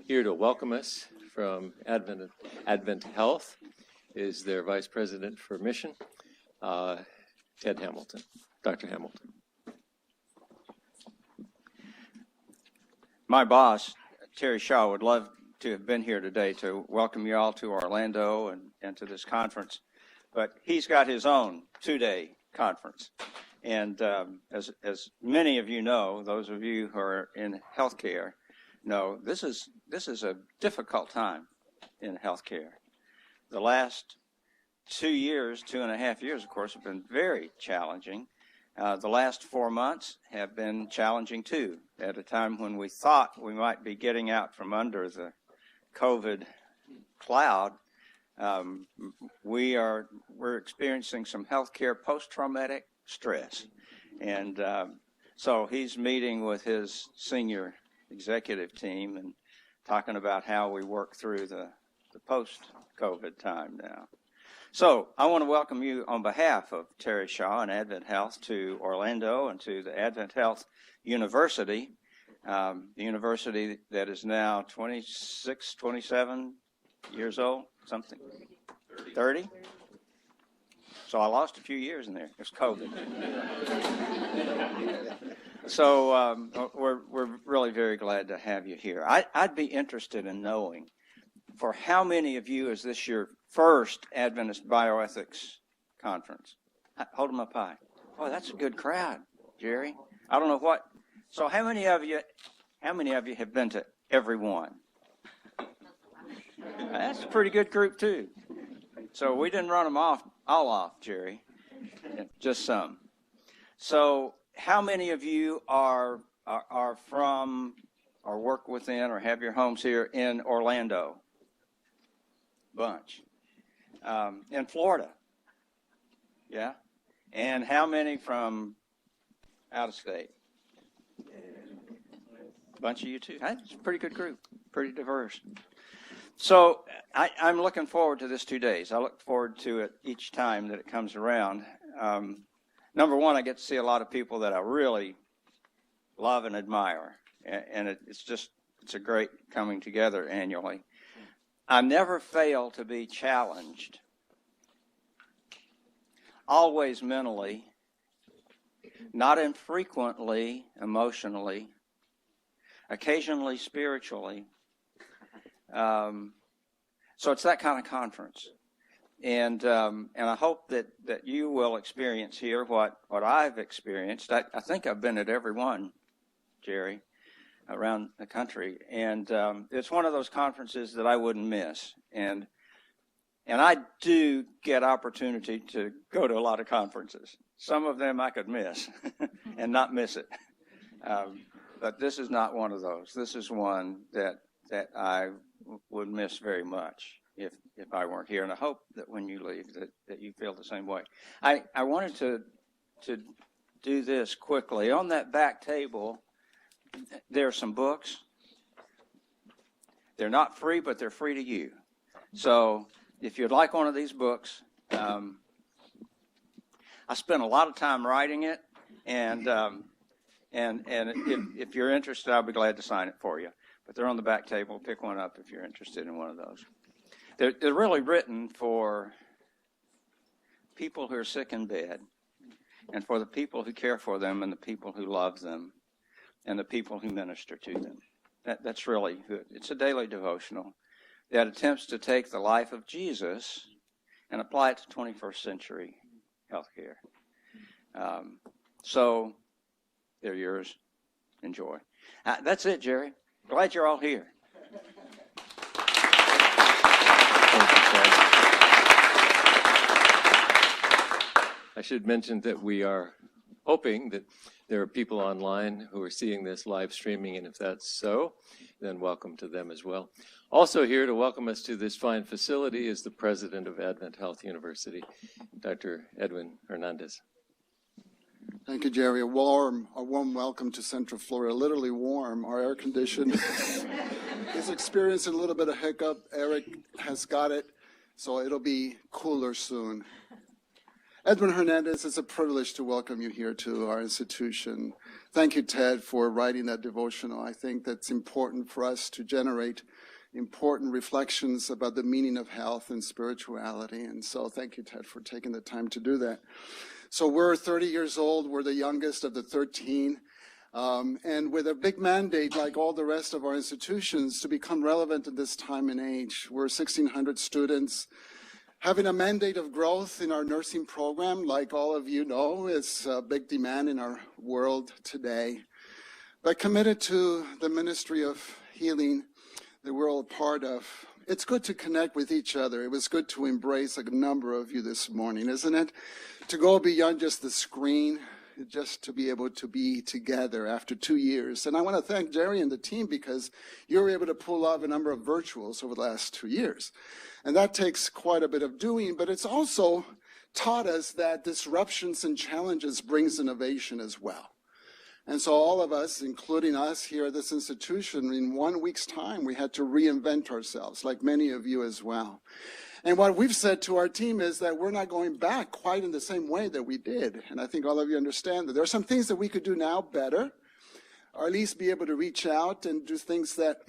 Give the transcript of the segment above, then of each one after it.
Here to welcome us from Advent Health is their Vice President for Mission, Ted Hamilton, Dr. Hamilton. My boss, Terry Shaw, would love to have been here today to welcome you all to Orlando and to this conference, but he's got his own two-day conference. And as many of you know, those of you who are in healthcare know, this is a difficult time in healthcare. The last 2.5 years, of course, have been very challenging. The last 4 months have been challenging too. At a time when we thought we might be getting out from under the COVID cloud, we're experiencing some healthcare post-traumatic stress. And so he's meeting with his senior executive team and talking about how we work through the post-COVID time now. So I want to welcome you on behalf of Terry Shaw and Advent Health to Orlando and to the Advent Health University, the university that is now 26, 27 years old, something, 30? So I lost a few years in there. It was COVID. So we're really very glad to have you here. I'd be interested in knowing, for how many of you is this your first Adventist Bioethics conference? Hold them up high. Oh, that's a good crowd, Jerry. I don't know what. So how many of you have been to every one? That's a pretty good group too. So we didn't run them all off, Jerry. Just some. So how many of you are from or work within or have your homes here in Orlando? Bunch. In Florida? Yeah. And how many from out of state? Bunch of you too. That's a pretty good group. Pretty diverse. So I'm looking forward to this 2 days. I look forward to it each time that it comes around. Number one, I get to see a lot of people that I really love and admire. And it's a great coming together annually. I never fail to be challenged. Always mentally, not infrequently emotionally, occasionally spiritually. So it's that kind of conference. And I hope that you will experience here what I've experienced. I think I've been at every one, Jerry, around the country. And it's one of those conferences that I wouldn't miss. And I do get opportunity to go to a lot of conferences. Some of them I could miss and not miss it. But this is not one of those. This is one that I would miss very much if I weren't here. And I hope that when you leave that you feel the same way. I wanted to do this quickly. On that back table, there are some books. They're not free, but they're free to you. So if you'd like one of these books, I spent a lot of time writing it, and if you're interested, I'll be glad to sign it for you. But they're on the back table. Pick one up if you're interested in one of those. They're really written for people who are sick in bed, and for the people who care for them, and the people who love them, and the people who minister to them. That's really good. It's a daily devotional that attempts to take the life of Jesus and apply it to 21st century healthcare. So they're yours. Enjoy. That's it, Jerry. Glad you're all here. I should mention that we are hoping that there are people online who are seeing this live streaming, and if that's so, then welcome to them as well. Also here to welcome us to this fine facility is the president of Advent Health University, Dr. Edwin Hernandez. Thank you, Jerry. A warm welcome to Central Florida. Literally warm. Our air conditioning is experiencing a little bit of hiccup. Eric has got it, so it'll be cooler soon. Edwin Hernandez, it's a privilege to welcome you here to our institution. Thank you, Ted, for writing that devotional. I think that's important for us to generate important reflections about the meaning of health and spirituality. And so thank you, Ted, for taking the time to do that. So we're 30 years old. We're the youngest of the 13. And with a big mandate, like all the rest of our institutions, to become relevant at this time and age. We're 1,600 students. Having a mandate of growth in our nursing program, like all of you know, is a big demand in our world today. But committed to the ministry of healing that we're all a part of. It's good to connect with each other. It was good to embrace a number of you this morning, isn't it? To go beyond just the screen, just to be able to be together after 2 years. And I want to thank Jerry and the team because you were able to pull off a number of virtuals over the last 2 years. And that takes quite a bit of doing, but it's also taught us that disruptions and challenges brings innovation as well. And so all of us, including us here at this institution, in 1 week's time, we had to reinvent ourselves, like many of you as well. And what we've said to our team is that we're not going back quite in the same way that we did. And I think all of you understand that there are some things that we could do now better, or at least be able to reach out and do things that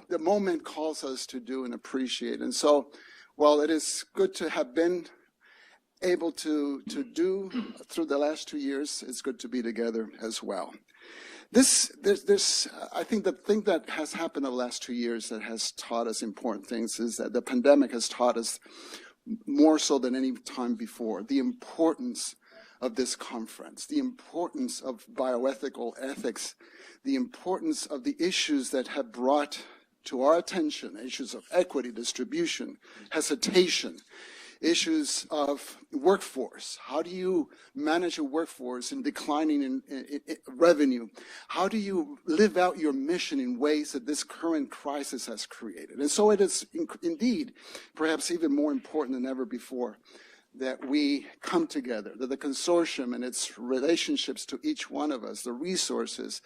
the moment calls us to do and appreciate. And so, while it is good to have been able to do through the last 2 years, it's good to be together as well. I think the thing that has happened over the last 2 years that has taught us important things is that the pandemic has taught us more so than any time before the importance of this conference, the importance of bioethical ethics, the importance of the issues that have brought to our attention, issues of equity, distribution, hesitation, issues of workforce. How do you manage a workforce in declining in revenue? How do you live out your mission in ways that this current crisis has created? And so it is indeed perhaps even more important than ever before that we come together, that the consortium and its relationships to each one of us, the resources,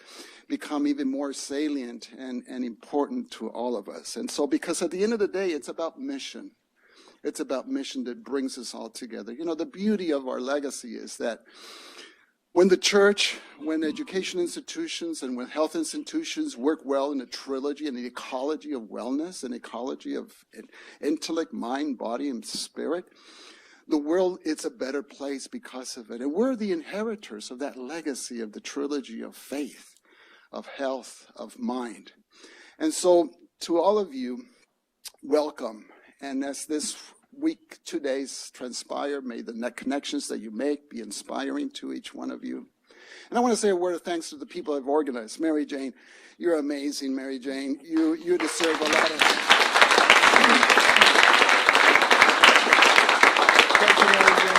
become even more salient and important to all of us. And so because at the end of the day, it's about mission. It's about mission that brings us all together. You know, the beauty of our legacy is that when the church, when education institutions, and when health institutions work well in a trilogy and the ecology of wellness, an ecology of intellect, mind, body, and spirit, the world is a better place because of it. And we're the inheritors of that legacy of the trilogy of faith, of health, of mind. And so to all of you, welcome. And as this week, 2 days transpire, may the net connections that you make be inspiring to each one of you. And I want to say a word of thanks to the people who have organized. Mary Jane, you're amazing, Mary Jane. You deserve a lot of... Thank you, Mary Jane.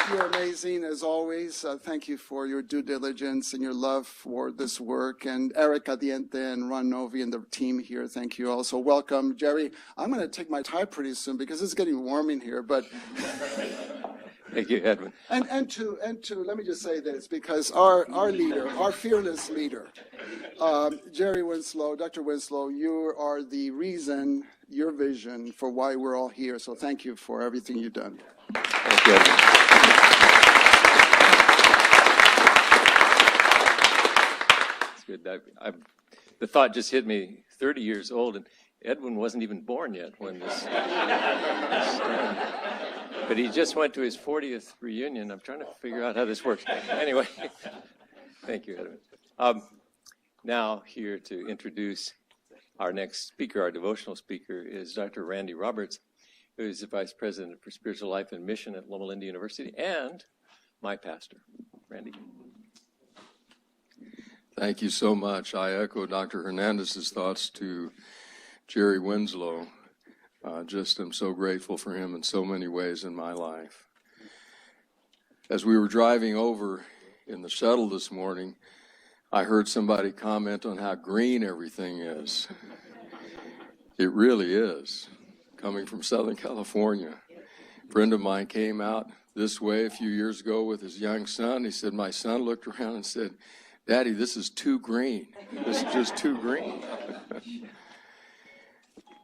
You're amazing, as always. Thank you for your due diligence and your love for this work. And Eric Adiente and Ron Novi and the team here, thank you also. Welcome. Jerry, I'm going to take my tie pretty soon because it's getting warm in here, but... Thank you, Edwin. And to let me just say this, because our leader, our fearless leader, Jerry Winslow, Dr. Winslow, you are the reason, your vision for why we're all here. So thank you for everything you've done. Thank you, Edwin. It's good. The thought just hit me, 30 years old, and Edwin wasn't even born yet when this started. But he just went to his 40th reunion. I'm trying to figure out how this works. Anyway, thank you, Edwin. Now here to introduce our next speaker, our devotional speaker, is Dr. Randy Roberts, who is the Vice President for Spiritual Life and Mission at Loma Linda University and my pastor. Randy. Thank you so much. I echo Dr. Hernandez's thoughts to Jerry Winslow. Just am so grateful for him in so many ways in my life. As we were driving over in the shuttle this morning, I heard somebody comment on how green everything is. It really is. Coming from Southern California, a friend of mine came out this way a few years ago with his young son. He said, my son looked around and said, Daddy, this is too green. This is just too green.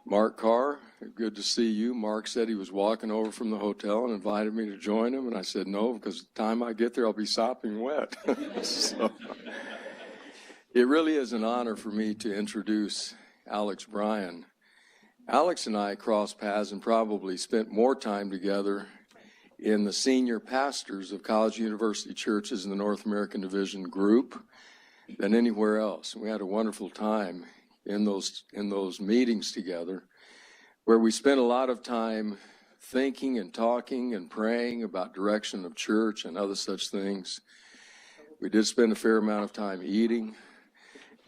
Mark Carr, good to see you. Mark said he was walking over from the hotel and invited me to join him, and I said no, because the time I get there, I'll be sopping wet. So, it really is an honor for me to introduce Alex Bryan. Alex and I crossed paths and probably spent more time together in the senior pastors of college university churches in the North American Division group than anywhere else. We had a wonderful time in those meetings together, where we spent a lot of time thinking and talking and praying about direction of church and other such things. We did spend a fair amount of time eating,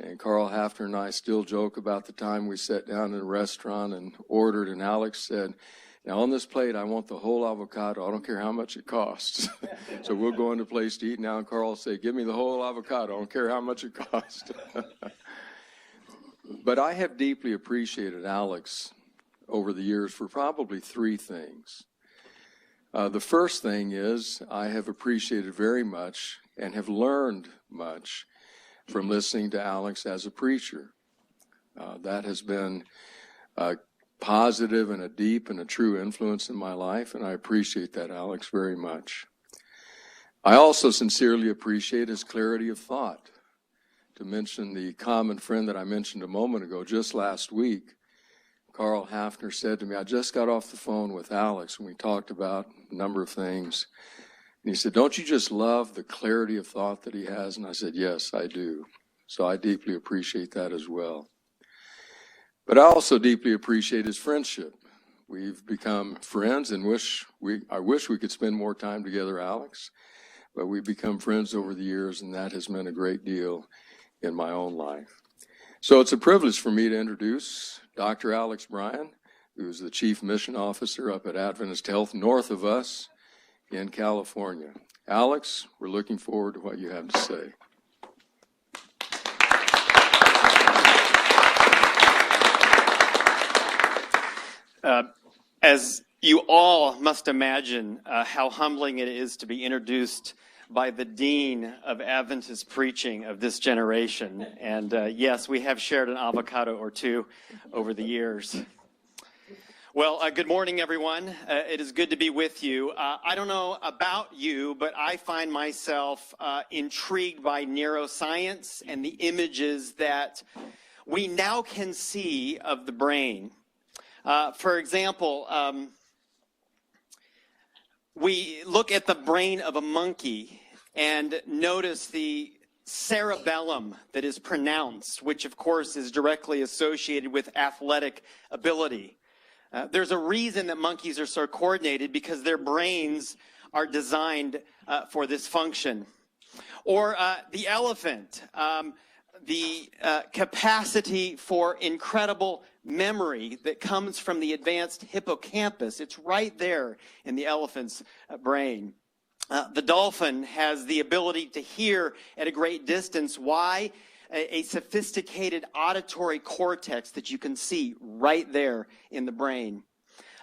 and Carl Hafner and I still joke about the time we sat down in a restaurant and ordered, and Alex said, "Now on this plate, I want the whole avocado. I don't care how much it costs." So we'll go into a place to eat now, and Carl will say, "Give me the whole avocado. I don't care how much it costs." But I have deeply appreciated Alex over the years for probably three things. The first thing is I have appreciated very much and have learned much from listening to Alex as a preacher. That has been a positive and a deep and a true influence in my life, and I appreciate that, Alex, very much. I also sincerely appreciate his clarity of thought. To mention the common friend that I mentioned a moment ago, just last week, Carl Hafner said to me, I just got off the phone with Alex, and we talked about a number of things. And he said, "Don't you just love the clarity of thought that he has?" And I said, "Yes, I do." So I deeply appreciate that as well. But I also deeply appreciate his friendship. We've become friends, and I wish we could spend more time together, Alex. But we've become friends over the years, and that has meant a great deal in my own life. So it's a privilege for me to introduce Dr. Alex Bryan, who is the Chief Mission Officer up at Adventist Health north of us in California. Alex, we're looking forward to what you have to say. As you all must imagine how humbling it is to be introduced by the Dean of Adventist preaching of this generation. And yes, we have shared an avocado or two over the years. Well, good morning, everyone. It is good to be with you. I don't know about you, but I find myself intrigued by neuroscience and the images that we now can see of the brain. For example, we look at the brain of a monkey and notice the cerebellum that is pronounced, which of course is directly associated with athletic ability. There's a reason that monkeys are so coordinated, because their brains are designed for this function. Or the elephant, the capacity for incredible memory that comes from the advanced hippocampus. It's right there in the elephant's brain. The dolphin has the ability to hear at a great distance. Why? A sophisticated auditory cortex that you can see right there in the brain.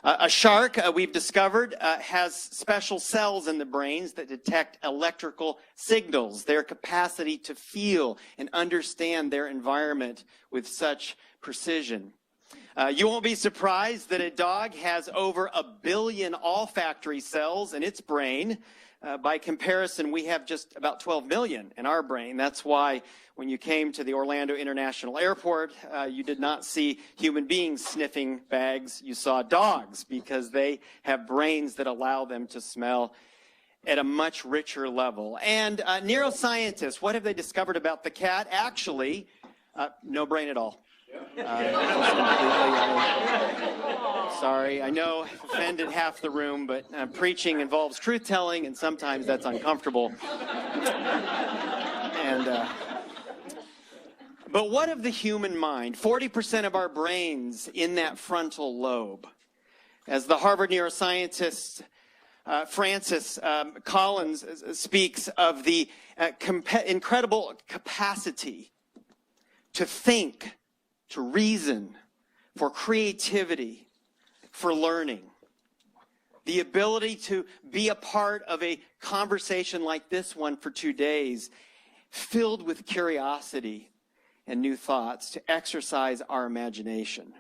A shark, we've discovered, has special cells in the brains that detect electrical signals, their capacity to feel and understand their environment with such precision. You won't be surprised that a dog has over 1 billion olfactory cells in its brain. By comparison, we have just about 12 million in our brain. That's why when you came to the Orlando International Airport, you did not see human beings sniffing bags. You saw dogs, because they have brains that allow them to smell at a much richer level. And neuroscientists, what have they discovered about the cat? Actually, no brain at all. Sorry, I know I've offended half the room, but preaching involves truth-telling, and sometimes that's uncomfortable. But what of the human mind? 40% of our brains in that frontal lobe. As the Harvard neuroscientist Francis Collins speaks of the incredible capacity to think, to reason, for creativity, for learning. The ability to be a part of a conversation like this one for 2 days, filled with curiosity and new thoughts, to exercise our imagination.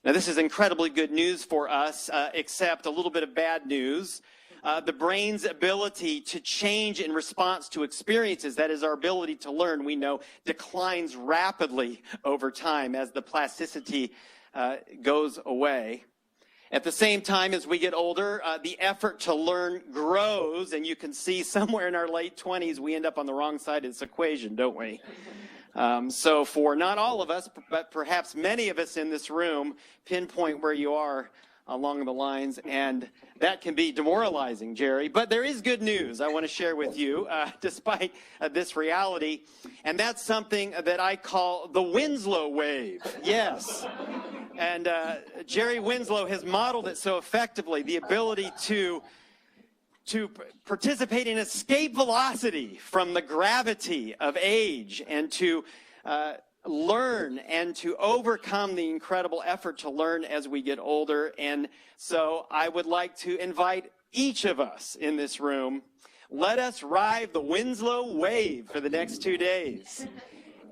Now, this is incredibly good news for us, except a little bit of bad news. The brain's ability to change in response to experiences, that is our ability to learn, we know, declines rapidly over time as the plasticity goes away. At the same time, as we get older, the effort to learn grows, and you can see somewhere in our late 20s, we end up on the wrong side of this equation, don't we? So for not all of us, but perhaps many of us in this room, pinpoint where you are along the lines, and that can be demoralizing, Jerry. But there is good news I want to share with you, despite this reality, and that's something that I call the Winslow wave. Yes. And Jerry Winslow has modeled it so effectively, the ability to participate in escape velocity from the gravity of age and to learn and to overcome the incredible effort to learn as we get older. And so I would like to invite each of us in this room, let us ride the Winslow wave for the next 2 days.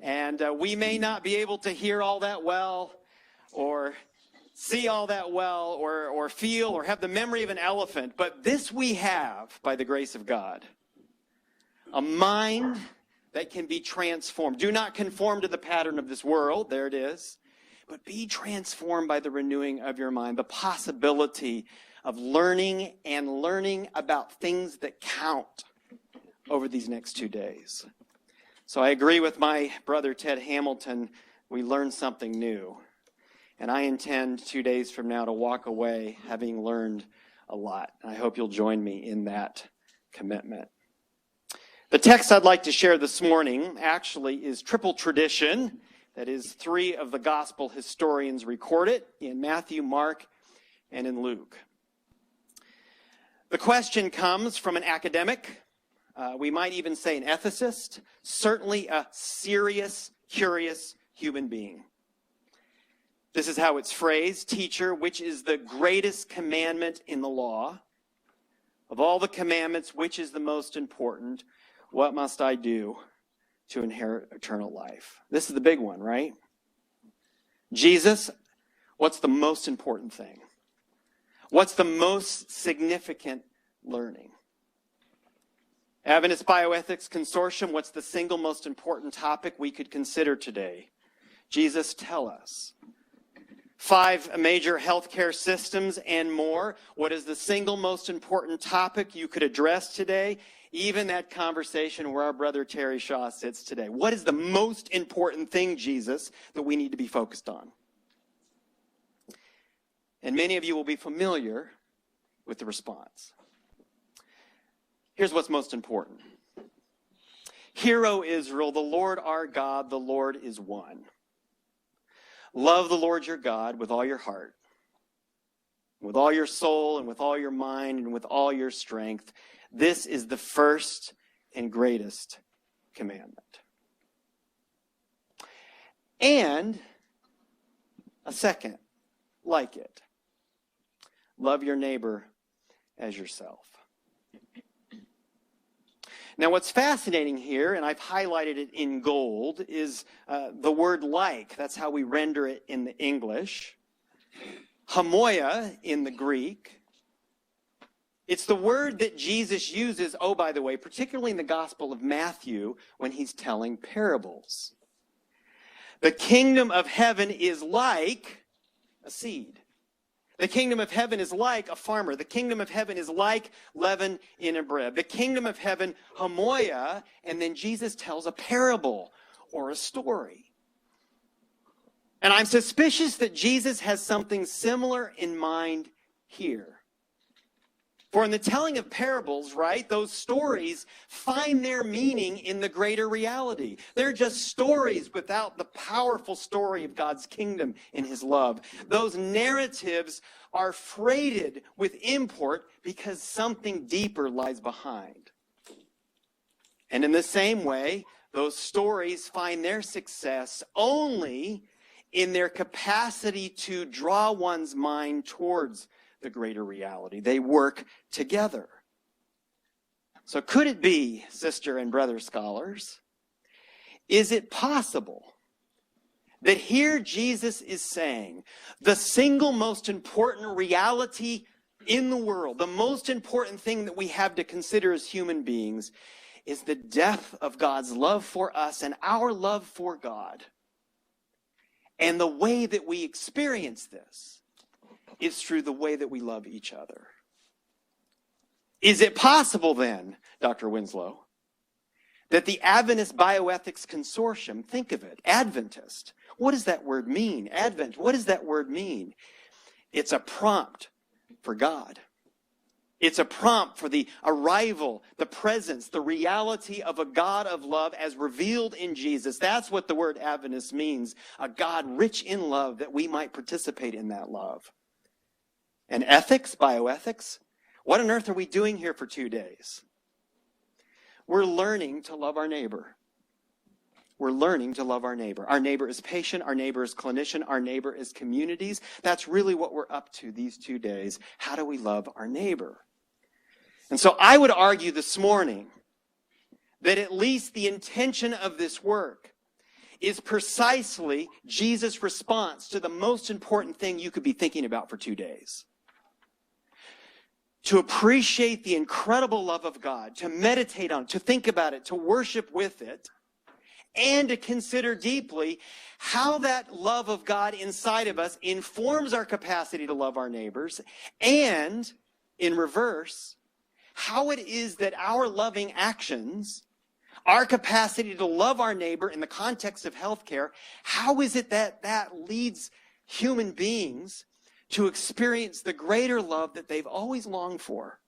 And we may not be able to hear all that well, or see all that well, or feel, or have the memory of an elephant. But this we have by the grace of God. A mind that can be transformed. Do not conform to the pattern of this world. There it is. But be transformed by the renewing of your mind. The possibility of learning and learning about things that count over these next 2 days. So I agree with my brother Ted Hamilton. We learned something new. And I intend 2 days from now to walk away having learned a lot. And I hope you'll join me in that commitment. The text I'd like to share this morning actually is triple tradition. That is, 3 of the gospel historians record it in Matthew, Mark, and in Luke. The question comes from an academic. We might even say an ethicist. Certainly a serious, curious human being. This is how it's phrased. Teacher, which is the greatest commandment in the law? Of all the commandments, which is the most important? What must I do to inherit eternal life? This is the big one, right? Jesus, what's the most important thing? What's the most significant learning? Adventist Bioethics Consortium, what's the single most important topic we could consider today? Jesus, tell us. 5 major healthcare systems and more. What is the single most important topic you could address today? Even that conversation where our brother Terry Shaw sits today. What is the most important thing, Jesus, that we need to be focused on? And many of you will be familiar with the response. Here's what's most important. Hear, O Israel, the Lord our God, the Lord is one. Love the Lord your God with all your heart, with all your soul, and with all your mind, and with all your strength. This is the first and greatest commandment. And a second, like it. Love your neighbor as yourself. Now, what's fascinating here, and I've highlighted it in gold, is the word like. That's how we render it in the English. Homoia in the Greek. It's the word that Jesus uses, oh, by the way, particularly in the Gospel of Matthew, when he's telling parables. The kingdom of heaven is like a seed. The kingdom of heaven is like a farmer. The kingdom of heaven is like leaven in a bread. The kingdom of heaven, homoia, and then Jesus tells a parable or a story. And I'm suspicious that Jesus has something similar in mind here. For in the telling of parables, right, those stories find their meaning in the greater reality. They're just stories without the powerful story of God's kingdom and his love. Those narratives are freighted with import because something deeper lies behind. And in the same way, those stories find their success only in their capacity to draw one's mind towards the greater reality. They work together. So could it be, sister and brother scholars, is it possible that here Jesus is saying the single most important reality in the world, the most important thing that we have to consider as human beings, is the depth of God's love for us and our love for God. And the way that we experience this is through the way that we love each other. Is it possible then, Dr. Winslow, that the Adventist Bioethics Consortium, think of it, Adventist, what does that word mean? Advent, what does that word mean? It's a prompt for God. It's a prompt for the arrival, the presence, the reality of a God of love as revealed in Jesus. That's what the word Adventist means, a God rich in love that we might participate in that love. And ethics, bioethics, what on earth are we doing here for 2 days? We're learning to love our neighbor. We're learning to love our neighbor. Our neighbor is patient. Our neighbor is clinician. Our neighbor is communities. That's really what we're up to these 2 days. How do we love our neighbor? And so I would argue this morning that at least the intention of this work is precisely Jesus' response to the most important thing you could be thinking about for 2 days. To appreciate the incredible love of God, to meditate on it, to think about it, to worship with it, and to consider deeply how that love of God inside of us informs our capacity to love our neighbors, and in reverse, how it is that our loving actions, our capacity to love our neighbor in the context of healthcare, how is it that that leads human beings to experience the greater love that they've always longed for,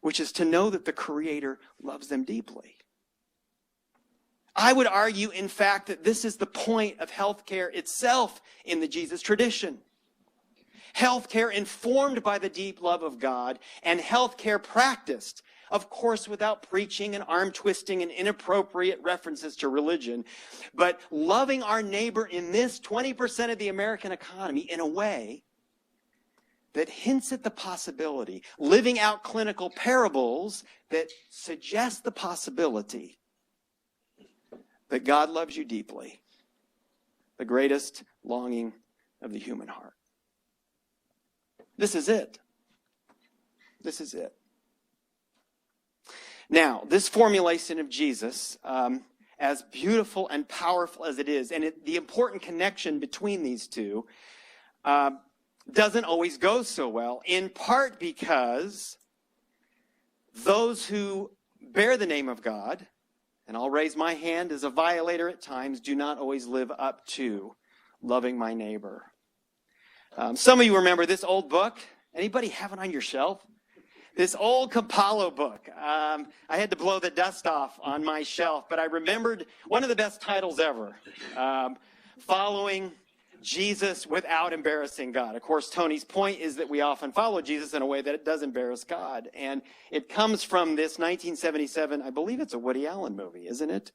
which is to know that the Creator loves them deeply. I would argue, in fact, that this is the point of healthcare itself in the Jesus tradition. Healthcare informed by the deep love of God, and healthcare practiced, of course, without preaching and arm twisting and inappropriate references to religion, but loving our neighbor in this 20% of the American economy in a way that hints at the possibility, living out clinical parables that suggest the possibility that God loves you deeply, the greatest longing of the human heart. This is it. This is it. Now, this formulation of Jesus, as beautiful and powerful as it is, and the important connection between these two, doesn't always go so well, in part because those who bear the name of God, and I'll raise my hand as a violator at times, do not always live up to loving my neighbor. Some of you remember this old book. Anybody have it on your shelf? This old Capallo book. I had to blow the dust off on my shelf, but I remembered one of the best titles ever, Following Jesus Without Embarrassing God. Of course, Tony's point is that we often follow Jesus in a way that does embarrass God. And it comes from this 1977, I believe it's a Woody Allen movie, isn't it?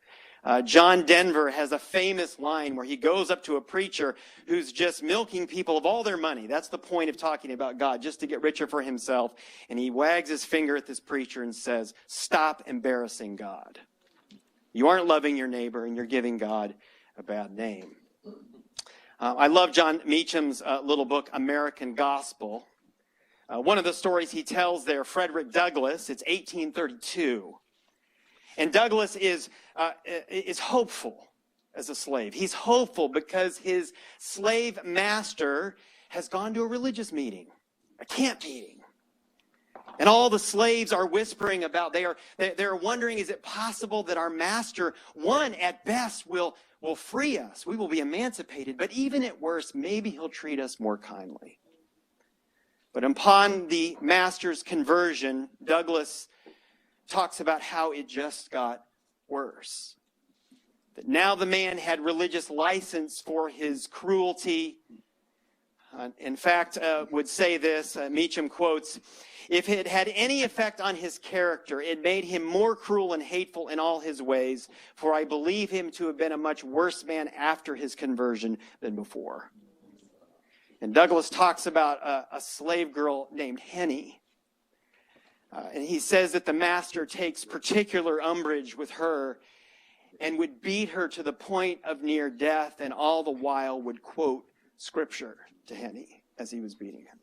John Denver has a famous line where he goes up to a preacher who's just milking people of all their money. That's the point of talking about God, just to get richer for himself. And he wags his finger at this preacher and says, "Stop embarrassing God. You aren't loving your neighbor and you're giving God a bad name." I love John Meacham's little book, American Gospel. One of the stories he tells there, Frederick Douglass, it's 1832. And Douglass is hopeful as a slave. He's hopeful because his slave master has gone to a religious meeting, a camp meeting. And all the slaves are whispering about, they're wondering, is it possible that our master, one, at best, will free us? We will be emancipated. But even at worst, maybe he'll treat us more kindly. But upon the master's conversion, Douglass talks about how it just got worse. That now the man had religious license for his cruelty. In fact, would say this, Meacham quotes, "If it had any effect on his character, it made him more cruel and hateful in all his ways, for I believe him to have been a much worse man after his conversion than before." And Douglass talks about a slave girl named Henny. And he says that the master takes particular umbrage with her. and would beat her to the point of near death, and all the while would quote Scripture to Henny as he was beating her.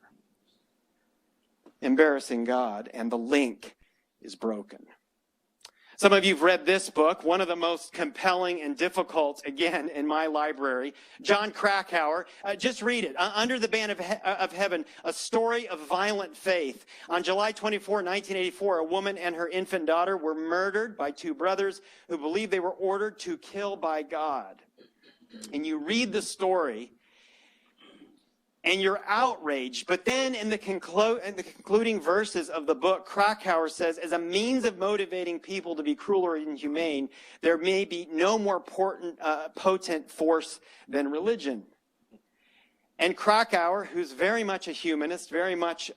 Embarrassing God, and the link is broken. Some of you have read this book, one of the most compelling and difficult, again, in my library. John Krakauer, just read it. Under the Ban of Heaven, a story of violent faith. On July 24, 1984, a woman and her infant daughter were murdered by two brothers who believed they were ordered to kill by God. And you read the story, and you're outraged. But then in the concluding verses of the book, Krakauer says, as a means of motivating people to be cruel or inhumane, there may be no more potent force than religion. And Krakauer, who's very much a humanist, very much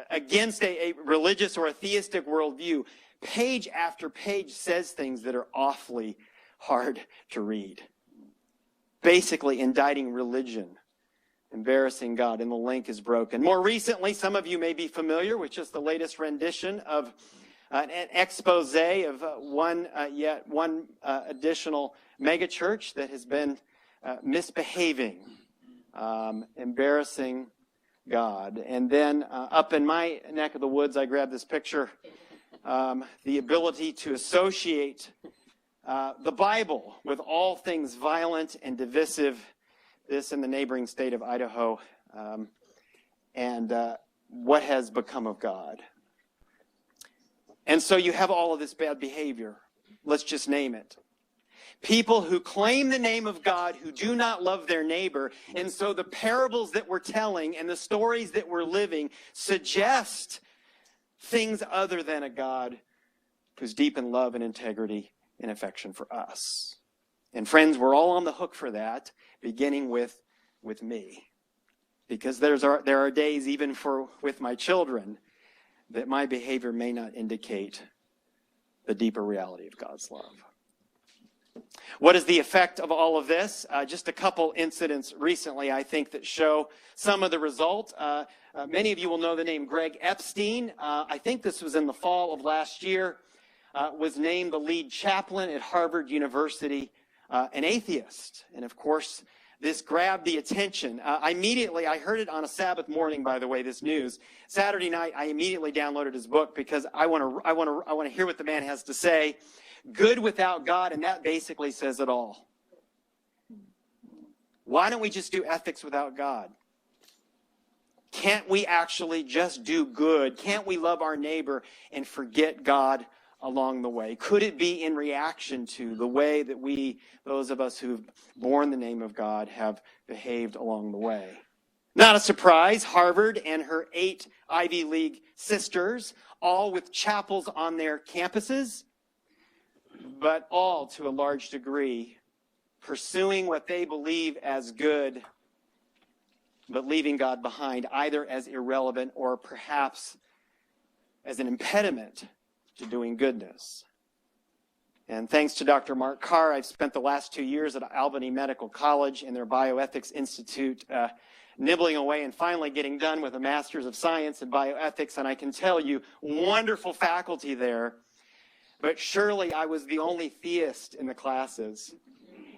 against a religious or a theistic worldview, page after page says things that are awfully hard to read. Basically indicting religion, embarrassing God, and the link is broken. More recently, some of you may be familiar with just the latest rendition of an expose of one additional megachurch that has been misbehaving, embarrassing God. And then up in my neck of the woods, I grabbed this picture, the ability to associate the Bible with all things violent and divisive. This in the neighboring state of Idaho, and what has become of God. And so you have all of this bad behavior. Let's just name it. People who claim the name of God who do not love their neighbor, and so the parables that we're telling and the stories that we're living suggest things other than a God who's deep in love and integrity and affection for us. And friends, we're all on the hook for that, beginning with me. Because there are days, even with my children, that my behavior may not indicate the deeper reality of God's love. What is the effect of all of this? Just a couple incidents recently, I think, that show some of the result. Many of you will know the name Greg Epstein. I think this was in the fall of last year. Was named the lead chaplain at Harvard University. An atheist. And of course, this grabbed the attention. I heard it on a Sabbath morning, by the way, this news. Saturday night, I immediately downloaded his book because I want to hear what the man has to say. Good without God, and that basically says it all. Why don't we just do ethics without God? Can't we actually just do good? Can't we love our neighbor and forget God along the way? Could it be in reaction to the way that those of us who've borne the name of God, have behaved along the way? Not a surprise, Harvard and her 8 Ivy League sisters, all with chapels on their campuses, but all to a large degree pursuing what they believe as good, but leaving God behind, either as irrelevant or perhaps as an impediment to doing goodness. And thanks to Dr. Mark Carr, I've spent the last 2 years at Albany Medical College in their Bioethics Institute, nibbling away and finally getting done with a Master's of Science in Bioethics. And I can tell you, wonderful faculty there. But surely I was the only theist in the classes.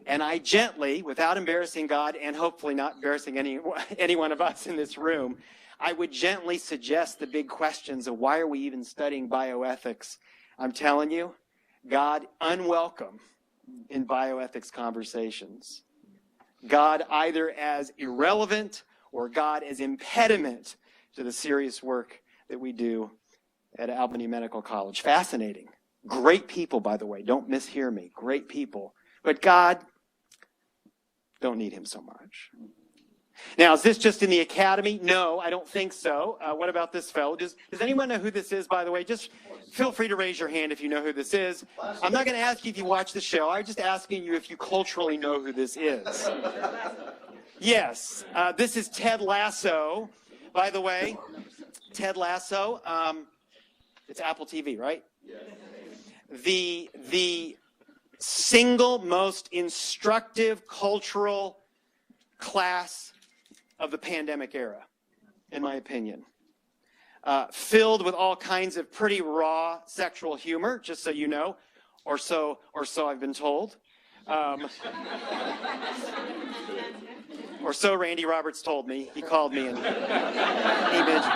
And I gently, without embarrassing God and hopefully not embarrassing any one of us in this room, I would gently suggest the big questions of why are we even studying bioethics? I'm telling you, God unwelcome in bioethics conversations. God either as irrelevant or God as impediment to the serious work that we do at Albany Medical College. Fascinating. Great people, by the way. Don't mishear me. Great people. But God, don't need him so much. Now, is this just in the academy? No, I don't think so. What about this fellow? Does anyone know who this is, by the way? Just feel free to raise your hand if you know who this is. I'm not going to ask you if you watch the show. I'm just asking you if you culturally know who this is. Yes, this is Ted Lasso. By the way, Ted Lasso, it's Apple TV, right? Yes. The single most instructive cultural class of the pandemic era, in my opinion. Filled with all kinds of pretty raw sexual humor, just so you know. or so I've been told. Or so Randy Roberts told me. He called me and he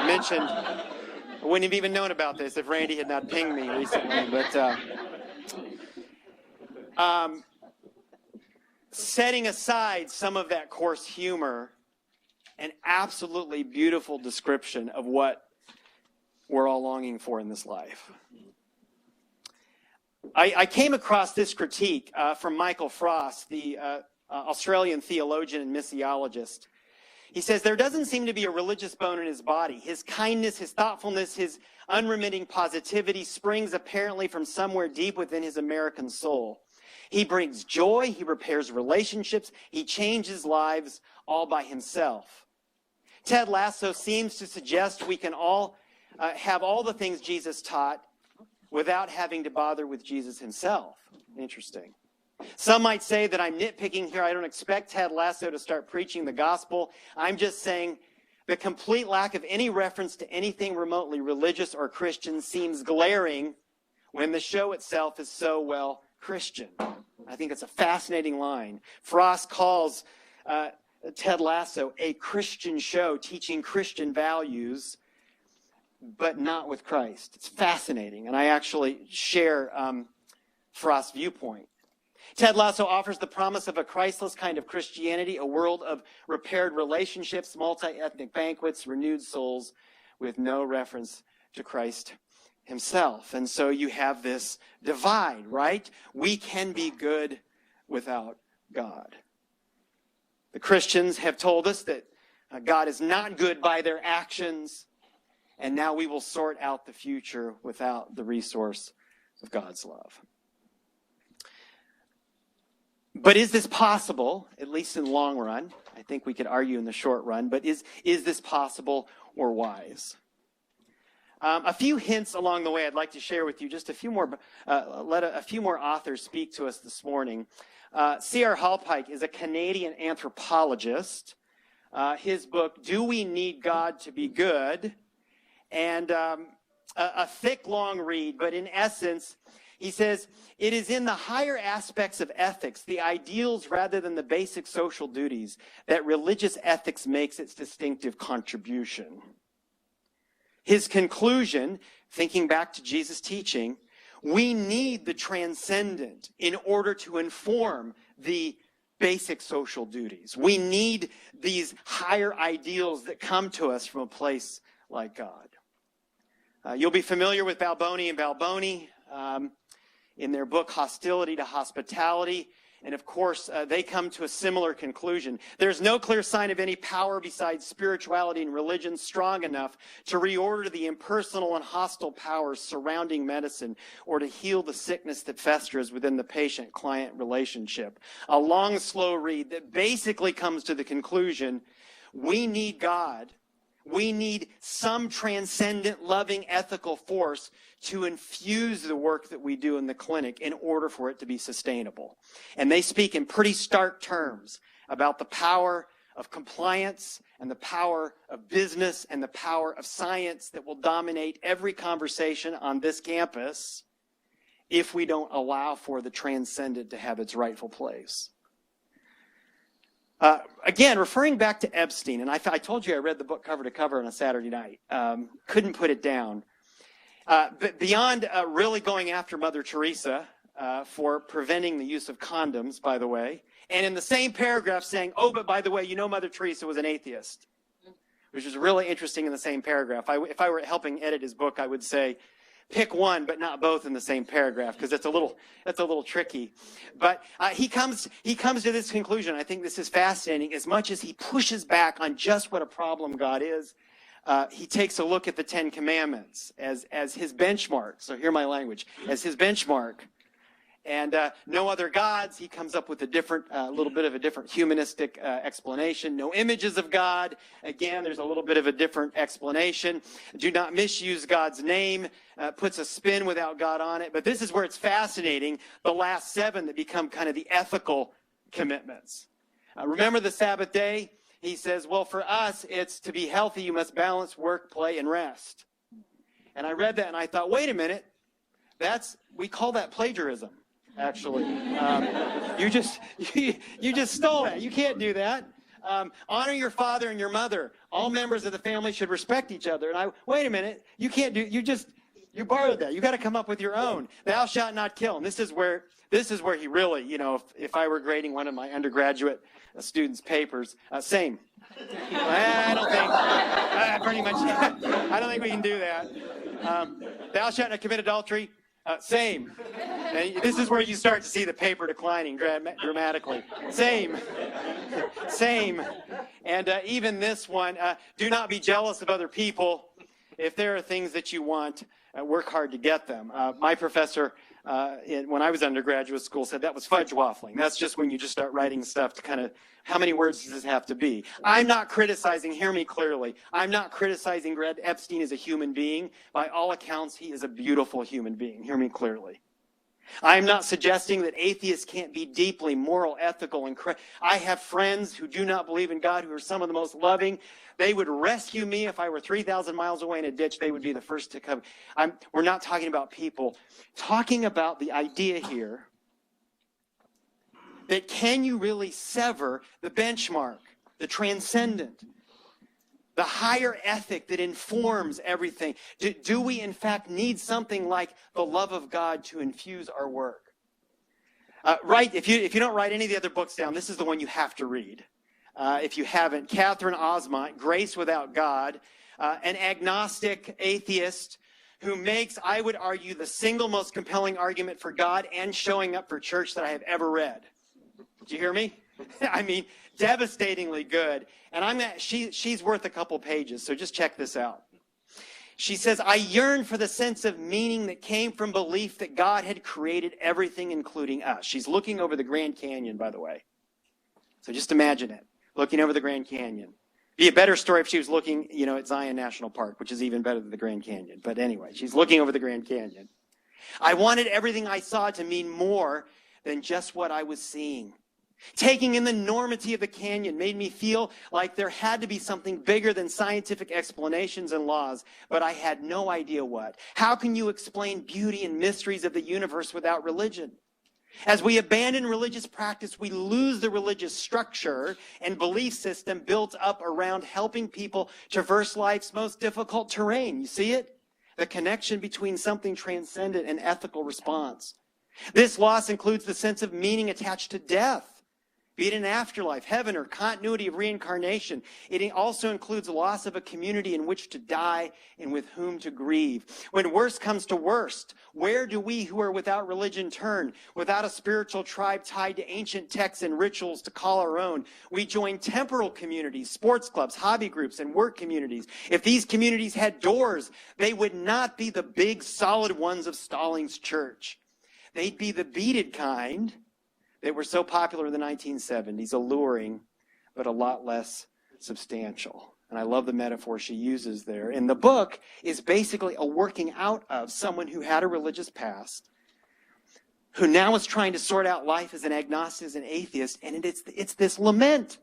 mentioned, I wouldn't have even known about this if Randy had not pinged me recently. But setting aside some of that coarse humor, an absolutely beautiful description of what we're all longing for in this life. I came across this critique from Michael Frost, the Australian theologian and missiologist. He says, there doesn't seem to be a religious bone in his body. His kindness, his thoughtfulness, his unremitting positivity springs apparently from somewhere deep within his American soul. He brings joy, he repairs relationships, he changes lives all by himself. Ted Lasso seems to suggest we can all have all the things Jesus taught without having to bother with Jesus himself. Interesting. Some might say that I'm nitpicking here. I don't expect Ted Lasso to start preaching the gospel. I'm just saying the complete lack of any reference to anything remotely religious or Christian seems glaring when the show itself is so well Christian. I think it's a fascinating line. Frost calls Ted Lasso a Christian show teaching Christian values, but not with Christ. It's fascinating, and I actually share Frost's viewpoint. Ted Lasso offers the promise of a Christless kind of Christianity, a world of repaired relationships, multi-ethnic banquets, renewed souls, with no reference to Christ himself. And so you have this divide, right? We can be good without God. The Christians have told us that God is not good by their actions, and now we will sort out the future without the resource of God's love. But is this possible, at least in the long run? I think we could argue in the short run, but is this possible or wise? A few hints along the way I'd like to share with you. Just a few more, let a few more authors speak to us this morning. C.R. Halpike is a Canadian anthropologist. His book, Do We Need God to Be Good? And a thick, long read, but in essence, he says, it is in the higher aspects of ethics, the ideals rather than the basic social duties, that religious ethics makes its distinctive contribution. His conclusion, thinking back to Jesus' teaching, we need the transcendent in order to inform the basic social duties. We need these higher ideals that come to us from a place like God. You'll be familiar with Balboni and Balboni in their book, Hostility to Hospitality. And of course, they come to a similar conclusion. There's no clear sign of any power besides spirituality and religion strong enough to reorder the impersonal and hostile powers surrounding medicine or to heal the sickness that festers within the patient-client relationship. A long, slow read that basically comes to the conclusion, we need God. We need some transcendent, loving, ethical force to infuse the work that we do in the clinic in order for it to be sustainable. And they speak in pretty stark terms about the power of compliance and the power of business and the power of science that will dominate every conversation on this campus if we don't allow for the transcendent to have its rightful place. Again, referring back to Epstein, and I told you I read the book cover to cover on a Saturday night. Couldn't put it down. But beyond really going after Mother Teresa for preventing the use of condoms, by the way, and in the same paragraph saying, oh, but by the way, you know Mother Teresa was an atheist, which is really interesting in the same paragraph. If I were helping edit his book, I would say, pick one, but not both in the same paragraph, because that's a little tricky. But he comes to this conclusion. I think this is fascinating. As much as he pushes back on just what a problem God is, he takes a look at the Ten Commandments as his benchmark. So hear my language, as his benchmark. And no other gods. He comes up with a little bit of a different humanistic explanation. No images of God. Again, there's a little bit of a different explanation. Do not misuse God's name. Puts a spin without God on it. But this is where it's fascinating. The last 7 that become kind of the ethical commitments. Remember the Sabbath day? He says, well, for us, it's to be healthy, you must balance work, play, and rest. And I read that and I thought, wait a minute. we call that plagiarism, actually. You just stole that. You can't do that. Honor your father and your mother. All members of the family should respect each other. And wait a minute, you can't do, you borrowed that. You got to come up with your own. Thou shalt not kill. And this is where he really, if I were grading one of my undergraduate students' papers, same. I don't think, pretty much, I don't think we can do that. Thou shalt not commit adultery, same. And this is where you start to see the paper declining dramatically. Same. Same. And even this one, do not be jealous of other people. If there are things that you want, work hard to get them. My professor, when I was undergraduate school, said that was fudge waffling. That's just when you just start writing stuff to kind of, how many words does this have to be? I'm not criticizing, hear me clearly, I'm not criticizing Greg Epstein as a human being. By all accounts, he is a beautiful human being. Hear me clearly. I'm not suggesting that atheists can't be deeply moral, ethical, and I have friends who do not believe in God who are some of the most loving. They would rescue me if I were 3,000 miles away in a ditch. They would be the first to come. We're not talking about people. Talking about the idea here that can you really sever the benchmark, the transcendent, the higher ethic that informs everything? Do we, in fact, need something like the love of God to infuse our work? If you don't write any of the other books down, this is the one you have to read. If you haven't, Catherine Osmont, Grace Without God, an agnostic atheist who makes, I would argue, the single most compelling argument for God and showing up for church that I have ever read. Did you hear me? I mean, devastatingly good. And she's worth a couple pages, so just check this out. She says, I yearn for the sense of meaning that came from belief that God had created everything, including us. She's looking over the Grand Canyon, by the way. So just imagine it, looking over the Grand Canyon. Be a better story if she was looking, at Zion National Park, which is even better than the Grand Canyon. But anyway, she's looking over the Grand Canyon. I wanted everything I saw to mean more than just what I was seeing. Taking in the enormity of the canyon made me feel like there had to be something bigger than scientific explanations and laws, but I had no idea what. How can you explain beauty and mysteries of the universe without religion? As we abandon religious practice, we lose the religious structure and belief system built up around helping people traverse life's most difficult terrain. You see it? The connection between something transcendent and ethical response. This loss includes the sense of meaning attached to death, be it an afterlife, heaven, or continuity of reincarnation. It also includes the loss of a community in which to die and with whom to grieve. When worst comes to worst, where do we who are without religion turn? Without a spiritual tribe tied to ancient texts and rituals to call our own, we join temporal communities, sports clubs, hobby groups, and work communities. If these communities had doors, they would not be the big, solid ones of Stallings Church. They'd be the beaded kind that were so popular in the 1970s, alluring, but a lot less substantial. And I love the metaphor she uses there. And the book is basically a working out of someone who had a religious past, who now is trying to sort out life as an agnostic, as an atheist, and it's this lament.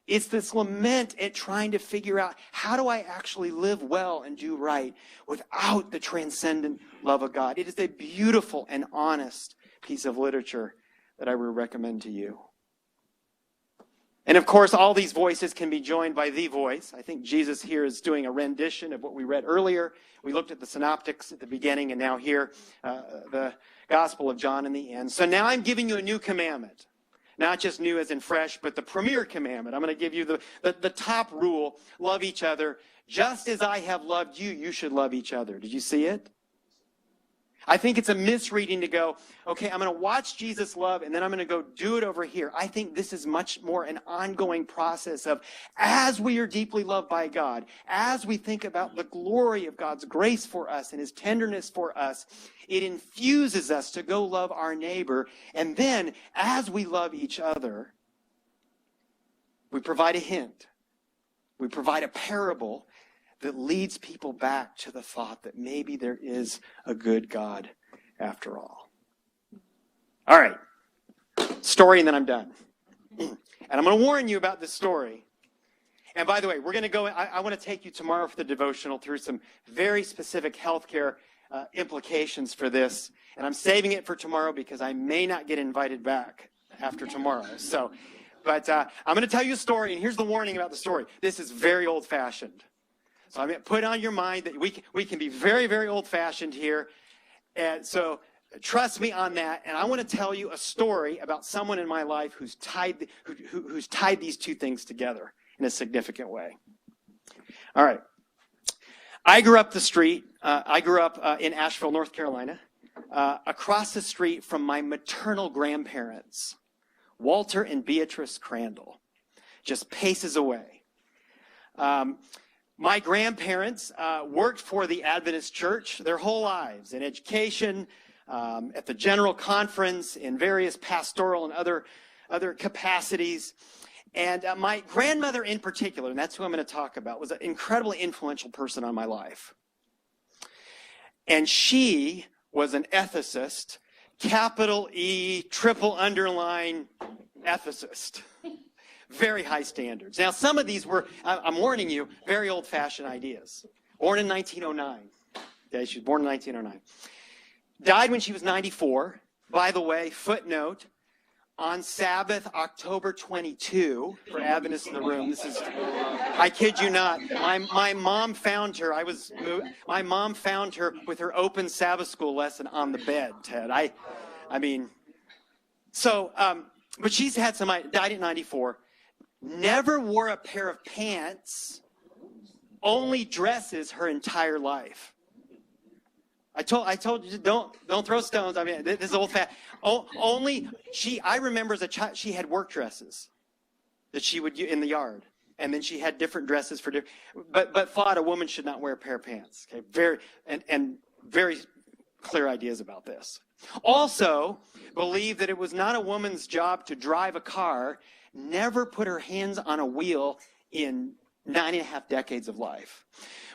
It's this lament at trying to figure out, how do I actually live well and do right without the transcendent love of God? It is a beautiful and honest piece of literature that I would recommend to you. And of course, all these voices can be joined by the voice. I think Jesus here is doing a rendition of what we read earlier. We looked at the synoptics at the beginning, and now here, the Gospel of John in the end. So now I'm giving you a new commandment. Not just new as in fresh, but the premier commandment. I'm going to give you the top rule: love each other. Just as I have loved you, you should love each other. Did you see it? I think it's a misreading to go, okay, I'm going to watch Jesus love, and then I'm going to go do it over here. I think this is much more an ongoing process of, as we are deeply loved by God, as we think about the glory of God's grace for us and his tenderness for us, it infuses us to go love our neighbor. And then, as we love each other, we provide a hint. We provide a parable that leads people back to the thought that maybe there is a good God after all. All right. Story, and then I'm done. And I'm going to warn you about this story. And by the way, we're going to go, I want to take you tomorrow for the devotional through some very specific healthcare implications for this, and I'm saving it for tomorrow because I may not get invited back after tomorrow. So, but I'm going to tell you a story, and here's the warning about the story. This is very old-fashioned. So I'm going to put on your mind that we can be very, very old-fashioned here, and so trust me on that. And I want to tell you a story about someone in my life who's tied these two things together in a significant way. All right. I grew up the street. I grew up in Asheville, North Carolina, across the street from my maternal grandparents, Walter and Beatrice Randall, just paces away. My grandparents worked for the Adventist church their whole lives in education, at the general conference, in various pastoral and other capacities. And my grandmother in particular, and that's who I'm going to talk about, was an incredibly influential person on my life. And she was an ethicist, capital E, triple underline ethicist. Very high standards. Now, some of these were, I'm warning you, very old-fashioned ideas. Born in 1909. Okay, she was born in 1909. Died when she was 94. By the way, footnote, on Sabbath, October 22, for Adventists in the room. This is, I kid you not. My mom found her. My mom found her with her open Sabbath school lesson on the bed, Ted. I mean, so, but she's had some, died at 94. Never wore a pair of pants, only dresses her entire life. I told you, don't throw stones. I mean, this is old fat. I remember as a child, she had work dresses that she would use in the yard. And then she had different dresses for different, but thought a woman should not wear a pair of pants. Okay, very clear ideas about this. Also, believed that it was not a woman's job to drive a car, never put her hands on a wheel in 9.5 decades of life,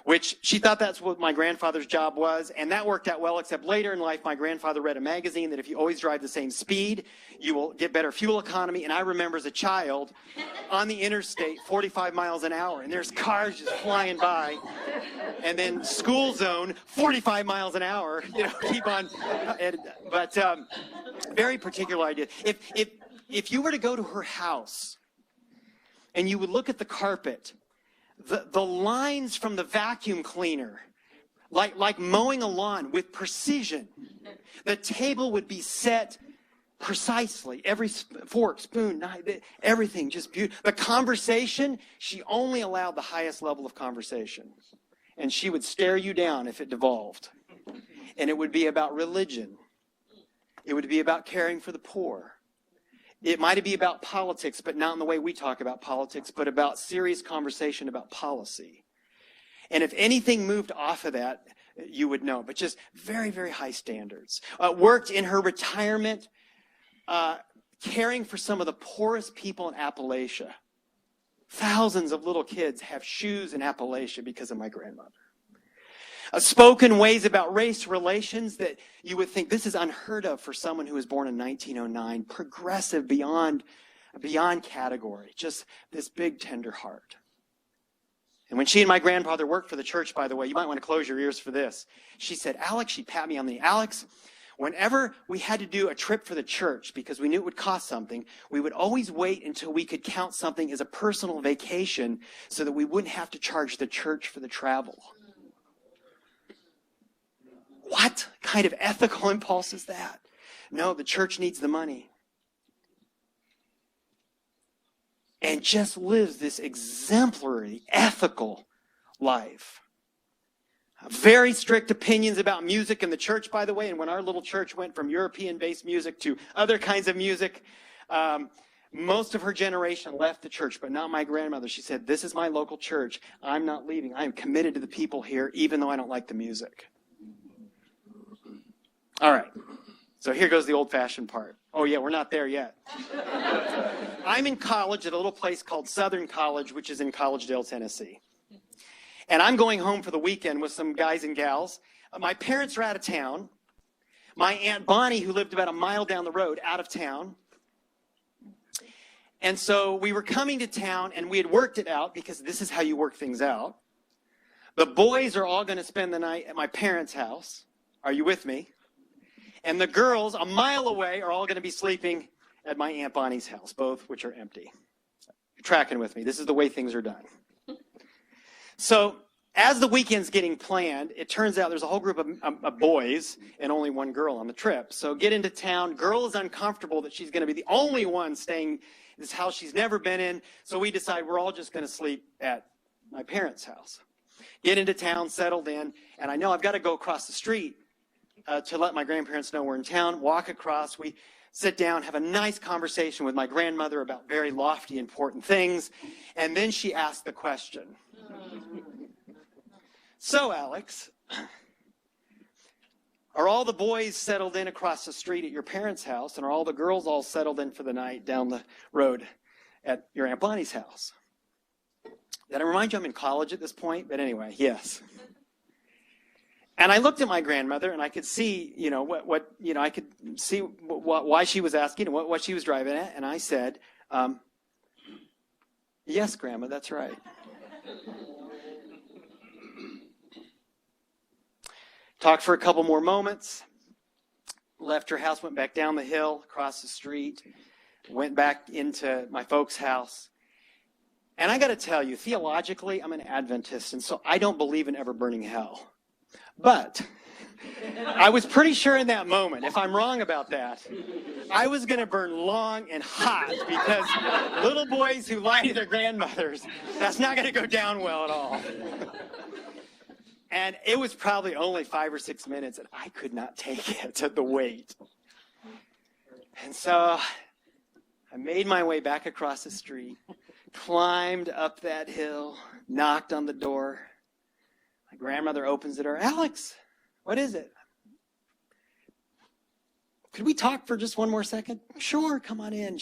which she thought that's what my grandfather's job was, and that worked out well, except later in life, my grandfather read a magazine that if you always drive the same speed, you will get better fuel economy, and I remember as a child on the interstate, 45 miles an hour, and there's cars just flying by, and then school zone, 45 miles an hour, keep on, but very particular idea. If you were to go to her house, and you would look at the carpet, the lines from the vacuum cleaner, like mowing a lawn with precision. The table would be set precisely. Every fork, spoon, knife, everything just beautiful. The conversation, she only allowed the highest level of conversation. And she would stare you down if it devolved. And it would be about religion. It would be about caring for the poor. It might be about politics, but not in the way we talk about politics, but about serious conversation about policy. And if anything moved off of that, you would know. But just very, very high standards. Worked in her retirement, caring for some of the poorest people in Appalachia. Thousands of little kids have shoes in Appalachia because of my grandmother. Spoken ways about race relations that you would think this is unheard of for someone who was born in 1909. Progressive beyond category. Just this big, tender heart. And when she and my grandfather worked for the church, by the way, you might want to close your ears for this. She said, Alex, she'd pat me on the knee. Alex, whenever we had to do a trip for the church because we knew it would cost something, we would always wait until we could count something as a personal vacation so that we wouldn't have to charge the church for the travel. What kind of ethical impulse is that? No, the church needs the money. And just lives this exemplary, ethical life. Very strict opinions about music in the church, by the way. And when our little church went from European-based music to other kinds of music, most of her generation left the church, but not my grandmother. She said, this is my local church. I'm not leaving. I am committed to the people here, even though I don't like the music. All right, so here goes the old-fashioned part. Oh, yeah, we're not there yet. I'm in college at a little place called Southern College, which is in Collegedale, Tennessee. And I'm going home for the weekend with some guys and gals. My parents are out of town. My Aunt Bonnie, who lived about a mile down the road, out of town. And so we were coming to town, and we had worked it out, because this is how you work things out. The boys are all going to spend the night at my parents' house. Are you with me? And the girls a mile away are all going to be sleeping at my Aunt Bonnie's house, both which are empty. You're tracking with me. This is the way things are done. So as the weekend's getting planned, it turns out there's a whole group of boys and only one girl on the trip. So get into town. Girl is uncomfortable that she's going to be the only one staying in this house she's never been in. So we decide we're all just going to sleep at my parents' house. Get into town, settled in, and I know I've got to go across the street to let my grandparents know we're in town. Walk across. We sit down, have a nice conversation with my grandmother about very lofty, important things. And then she asked the question. So, Alex, are all the boys settled in across the street at your parents' house, and are all the girls all settled in for the night down the road at your Aunt Bonnie's house? Did I remind you I'm in college at this point? But anyway, yes. And I looked at my grandmother, and I could see, I could see why she was asking and what she was driving at. And I said, yes, Grandma, that's right. Talked for a couple more moments, left her house, went back down the hill, across the street, went back into my folks' house. And I got to tell you, theologically, I'm an Adventist, and so I don't believe in ever burning hell. But I was pretty sure in that moment, if I'm wrong about that, I was going to burn long and hot, because little boys who lie to their grandmothers, that's not going to go down well at all. And it was probably only 5 or 6 minutes, and I could not take it, the weight. And so I made my way back across the street, climbed up that hill, knocked on the door. My grandmother opens the door. Alex, what is it? Could we talk for just one more second? Sure, come on in.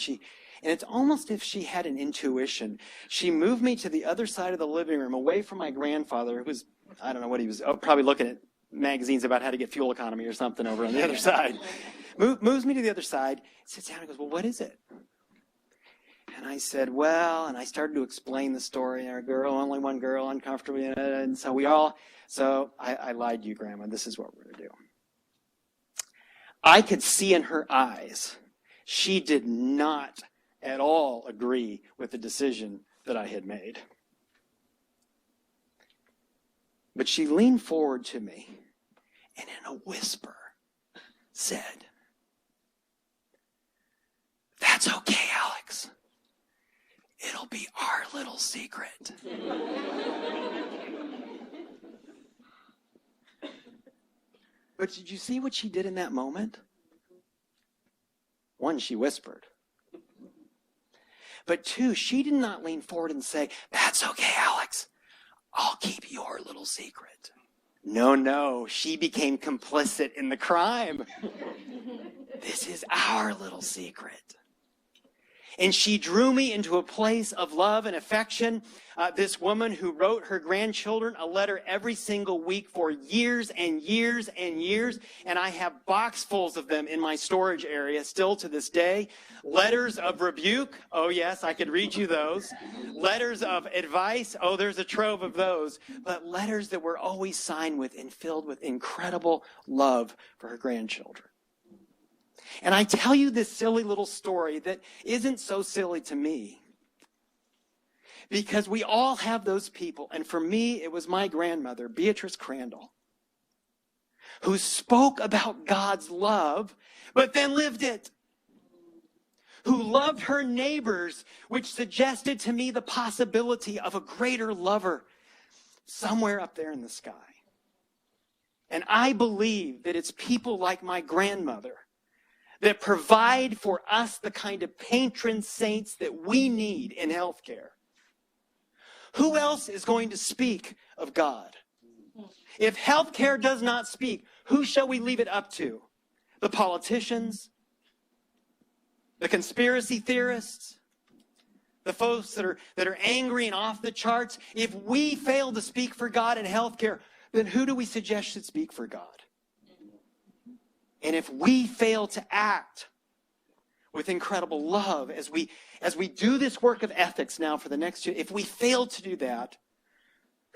And it's almost as if she had an intuition. She moved me to the other side of the living room, away from my grandfather, who was, I don't know what he was, probably looking at magazines about how to get fuel economy or something over on the other side. Moves me to the other side, sits down and goes, well, what is it? And I said, well, and I started to explain the story. Our girl, only one girl, uncomfortable. And so I lied to you, Grandma. This is what we're going to do. I could see in her eyes, she did not at all agree with the decision that I had made. But she leaned forward to me and in a whisper said, that's okay, Alex. It'll be our little secret. But did you see what she did in that moment? One, she whispered. But two, she did not lean forward and say, that's okay, Alex. I'll keep your little secret. No, she became complicit in the crime. This is our little secret. And she drew me into a place of love and affection. This woman who wrote her grandchildren a letter every single week for years and years and years. And I have boxfuls of them in my storage area still to this day. Letters of rebuke. Oh, yes, I could read you those. Letters of advice. Oh, there's a trove of those. But letters that were always signed with and filled with incredible love for her grandchildren. And I tell you this silly little story that isn't so silly to me, because we all have those people. And for me, it was my grandmother, Beatrice Randall, who spoke about God's love, but then lived it. Who loved her neighbors, which suggested to me the possibility of a greater lover somewhere up there in the sky. And I believe that it's people like my grandmother that provide for us the kind of patron saints that we need in healthcare. Who else is going to speak of God? If healthcare does not speak, who shall we leave it up to? The politicians? The conspiracy theorists? The folks that are angry and off the charts? If we fail to speak for God in healthcare, then who do we suggest should speak for God? And if we fail to act with incredible love as we do this work of ethics now for the next year, if we fail to do that,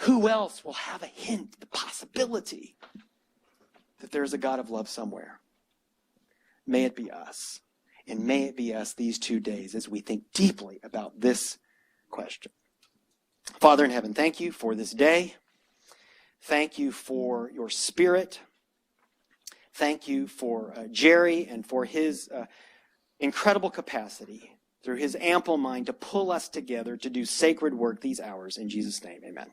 who else will have a hint, the possibility that there's a God of love somewhere. May it be us. And may it be us these 2 days as we think deeply about this question. Father in heaven, thank you for this day. Thank you for your Spirit. Thank you for Jerry and for his incredible capacity through his ample mind to pull us together to do sacred work these hours. In Jesus' name, amen.